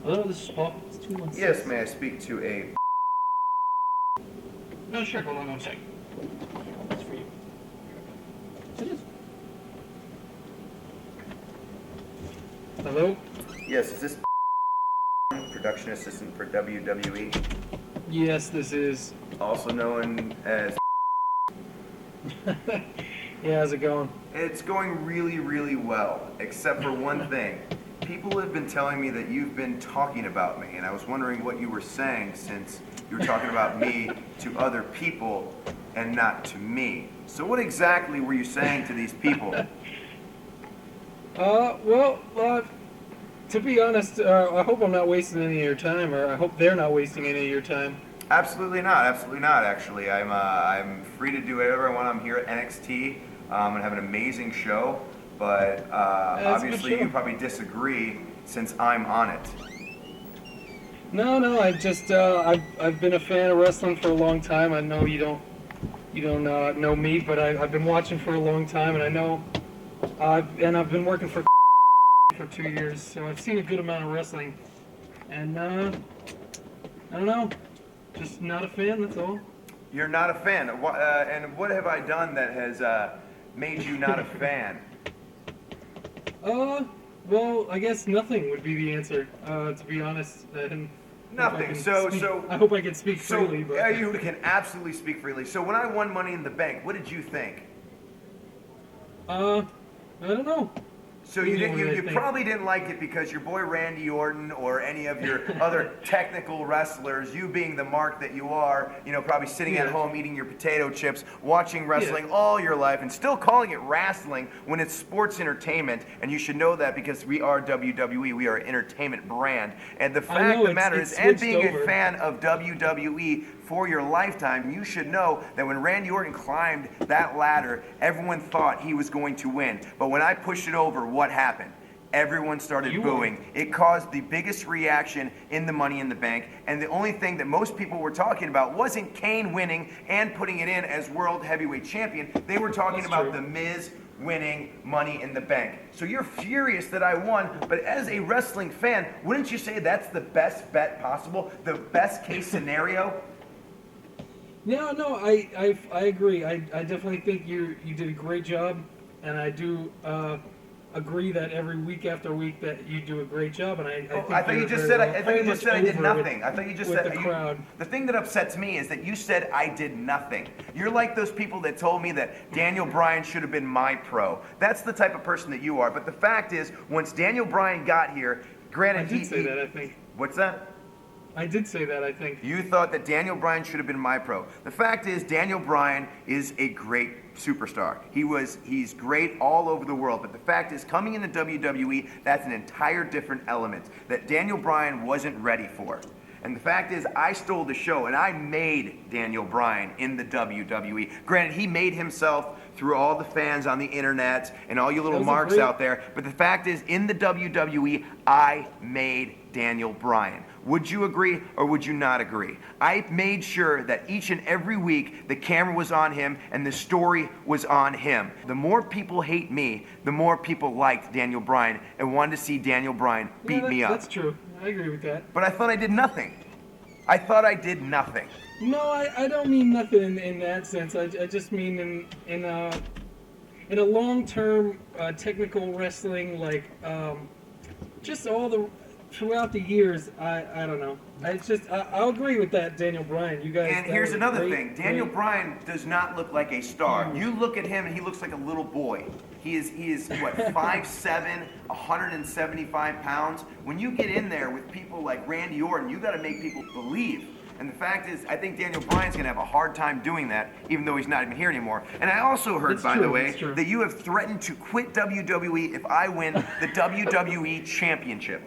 Hello, this is Paul. It's 216. Yes, may I speak to a... No, sure. Hold on one second. That's for you. It is. Hello? Yes, is this production assistant for WWE? Yes, this is. Also known as... Yeah, how's it going? It's going really, really well, except for one thing. People have been telling me that you've been talking about me, and I was wondering what you were saying since you were talking about me to other people and not to me. So what exactly were you saying to these people? To be honest, I hope I'm not wasting any of your time, or I hope they're not wasting any of your time. Absolutely not, actually. I'm free to do whatever I want. I'm here at NXT, and have an amazing show. But obviously you probably disagree since I'm on it. No, I've been a fan of wrestling for a long time. I know you don't know me, but I've been watching for a long time, and I know, I've been working for 2 years, so I've seen a good amount of wrestling, and I don't know, just not a fan. That's all. You're not a fan, and what have I done that has made you not a fan? Well, I guess nothing would be the answer, to be honest. Nothing. I hope I can speak freely. But Yeah, you can absolutely speak freely. So when I won Money in the Bank, what did you think? I don't know. So you probably didn't like it because your boy Randy Orton or any of your other technical wrestlers, you being the mark that you are, probably sitting at home eating your potato chips, watching wrestling all your life and still calling it wrestling when it's sports entertainment. And you should know that because we are WWE, we are an entertainment brand. And the fact of the matter is, and being a fan of WWE for your lifetime, you should know that when Randy Orton climbed that ladder, everyone thought he was going to win. But when I pushed it over, what happened? Everyone started booing. It caused the biggest reaction in the Money in the Bank, and the only thing that most people were talking about wasn't Kane winning and putting it in as World Heavyweight Champion. They were talking about The Miz winning Money in the Bank. So you're furious that I won, but as a wrestling fan, wouldn't you say that's the best bet possible? The best case scenario? Yeah, no, I agree. I definitely think you did a great job, and I do agree that every week after week that you do a great job. And I thought you just said I did nothing. I thought you just said the crowd. The thing that upsets me is that you said I did nothing. You're like those people that told me that Daniel Bryan should have been my pro. That's the type of person that you are. But the fact is, once Daniel Bryan got here, granted, I did say that, I think. What's that? I did say that, I think. You thought that Daniel Bryan should have been my pro. The fact is, Daniel Bryan is a great superstar. He's great all over the world. But the fact is, coming into WWE, that's an entire different element that Daniel Bryan wasn't ready for. And the fact is, I stole the show, and I made Daniel Bryan in the WWE. Granted, he made himself through all the fans on the internet and all you little marks out there. But the fact is, in the WWE, I made Daniel Bryan. Would you agree or would you not agree? I made sure that each and every week the camera was on him and the story was on him. The more people hate me, the more people liked Daniel Bryan and wanted to see Daniel Bryan beat me up. That's true. I agree with that. But I thought I did nothing. I thought I did nothing. No, I don't mean nothing in that sense. I just mean in a long-term technical wrestling, like just all the throughout the years. I don't know. It's just I'll agree with that, Daniel Bryan. You guys. And here's another thing: Daniel Bryan does not look like a star. You look at him, and he looks like a little boy. He is what 5'7", 175 pounds. When you get in there with people like Randy Orton, you got to make people believe. And the fact is, I think Daniel Bryan's going to have a hard time doing that, even though he's not even here anymore. And I also heard, by the way, that you have threatened to quit WWE if I win the WWE Championship.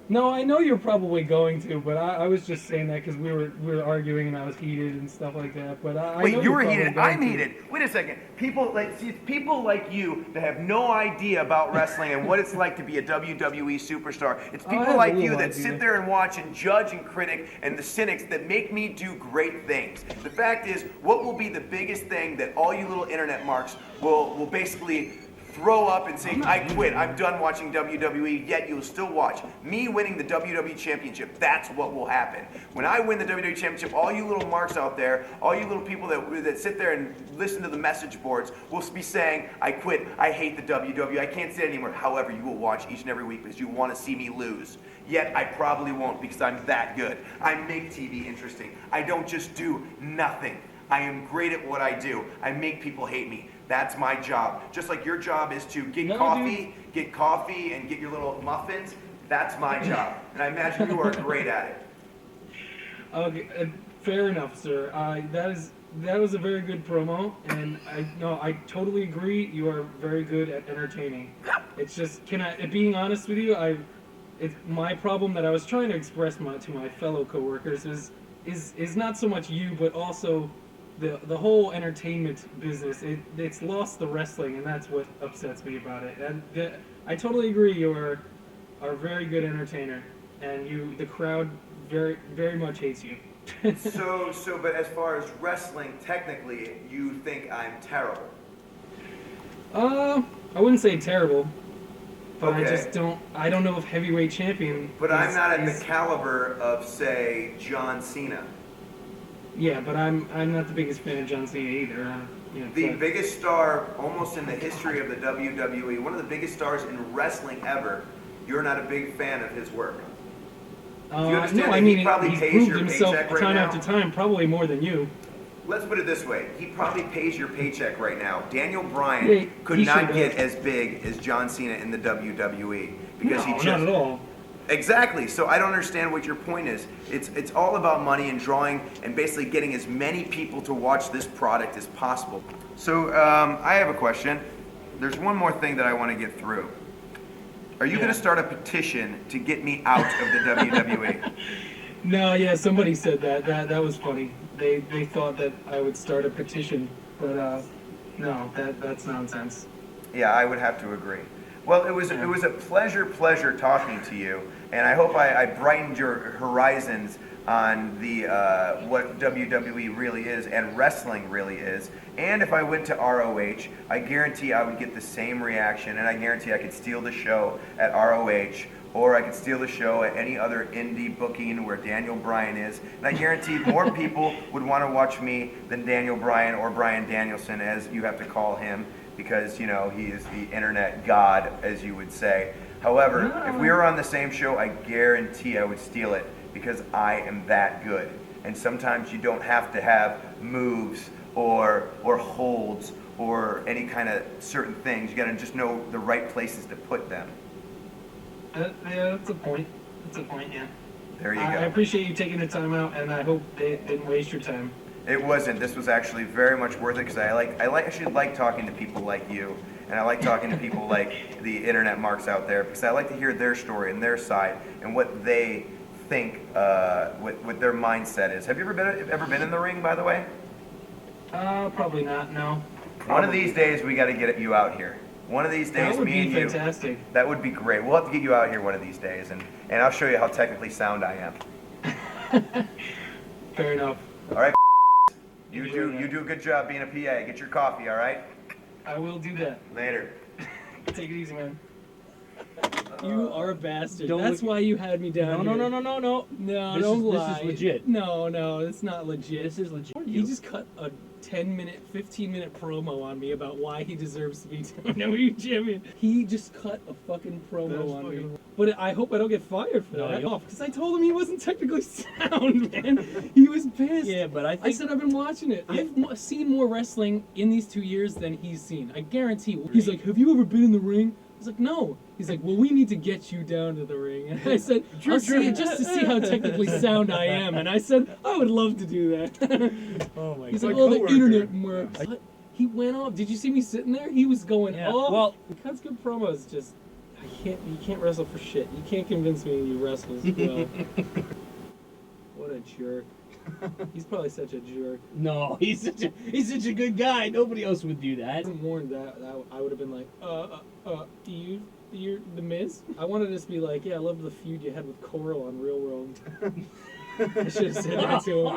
No, I know you're probably going to, but I was just saying that because we were arguing and I was heated and stuff like that. But wait, you were heated. I'm heated. Wait a second. People like you that have no idea about wrestling and what it's like to be a WWE superstar. It's people like you that sit there and watch and judge and critic and the cynics that make me do great things. The fact is, what will be the biggest thing that all you little internet marks will basically throw up and say, I quit, I'm done watching WWE, yet you'll still watch. Me winning the WWE Championship, that's what will happen. When I win the WWE Championship, all you little marks out there, all you little people that sit there and listen to the message boards will be saying, I quit, I hate the WWE, I can't say it anymore. However, you will watch each and every week because you want to see me lose. Yet I probably won't because I'm that good. I make TV interesting. I don't just do nothing. I am great at what I do. I make people hate me. That's my job. Just like your job is to get coffee and get your little muffins. That's my job. And I imagine you are great at it. Okay, fair enough, sir. That was a very good promo, and I totally agree. You are very good at entertaining. It's just, being honest with you, it's my problem that I was trying to express to my fellow coworkers is not so much you, but also the whole entertainment business. It's lost the wrestling, and that's what upsets me about it. And I totally agree. You are a very good entertainer, and the crowd very, very much hates you. But as far as wrestling, technically, you think I'm terrible? I wouldn't say terrible, but Okay. I don't know if heavyweight champion. But I'm not at the caliber of, say, John Cena. Yeah, but I'm not the biggest fan of John Cena either. The biggest star almost in the history of the WWE, one of the biggest stars in wrestling ever, you're not a big fan of his work. Do you understand no, that I mean, he probably he's pays proved your himself paycheck right time now? after time, probably more than you. Let's put it this way. He probably pays your paycheck right now. Daniel Bryan Yeah, could he not sure get does. as big as John Cena in the WWE because he No, just not at all. Exactly. So I don't understand what your point is. It's all about money and drawing and basically getting as many people to watch this product as possible. So I have a question. There's one more thing that I want to get through. Are you going to start a petition to get me out of the WWE? No, yeah, somebody said that. That was funny. They thought that I would start a petition, but no, that's nonsense. Yeah, I would have to agree. Well, it was a pleasure talking to you, and I hope I brightened your horizons on the what WWE really is and wrestling really is. And if I went to ROH, I guarantee I would get the same reaction, and I guarantee I could steal the show at ROH, or I could steal the show at any other indie booking where Daniel Bryan is. And I guarantee more people would want to watch me than Daniel Bryan or Bryan Danielson, as you have to call him, because, you know, he is the internet god, as you would say. However, if we were on the same show, I guarantee I would steal it because I am that good. And sometimes you don't have to have moves or holds or any kind of certain things. You got to just know the right places to put them. Yeah, that's a point. That's a point, yeah. There you go. I appreciate you taking the time out, and I hope they didn't waste your time. It wasn't. This was actually very much worth it because I actually like talking to people like you, and I like talking to people like the internet marks out there because I like to hear their story and their side and what they think, what their mindset is. Have you ever been in the ring, by the way? Probably not. No. One of these days we got to get you out here. One of these days, That would me be and you. fantastic. That would be great. We'll have to get you out here one of these days, and I'll show you how technically sound I am. Fair enough. All right. You do a good job being a PA. Get your coffee, all right? I will do that. Later. Take it easy, man. You are a bastard. Don't That's look- why you had me down. No, here. no. No, This don't is- lie. this is legit. No, it's not legit. This is legit. He just cut a 10-minute, 15-minute promo on me about why he deserves to be WWE champion. He just cut a fucking promo on me. But I hope I don't get fired for No, that. you'll- Because I told him he wasn't technically sound, man. He was pissed. Yeah, but I I think said I've been watching it. I've seen more wrestling in these 2 years than he's seen. I guarantee. He's like, have you ever been in the ring? I was like, no. He's like, well, we need to get you down to the ring. And I said, I'll see it just to see how technically sound I am. And I said, I would love to do that. Oh my He's god. like, oh, the internet works. He went off. Did you see me sitting there? He was going Yeah, off. well- He cuts good promos. Just, you can't wrestle for shit. You can't convince me you wrestle as well. What a jerk. He's probably such a jerk. No, he's such a good guy. Nobody else would do I that. wasn't warned that I would have been like, you're the Miz? I wanted this to be like, yeah, I love the feud you had with Coral on Real World. I should have said that to him.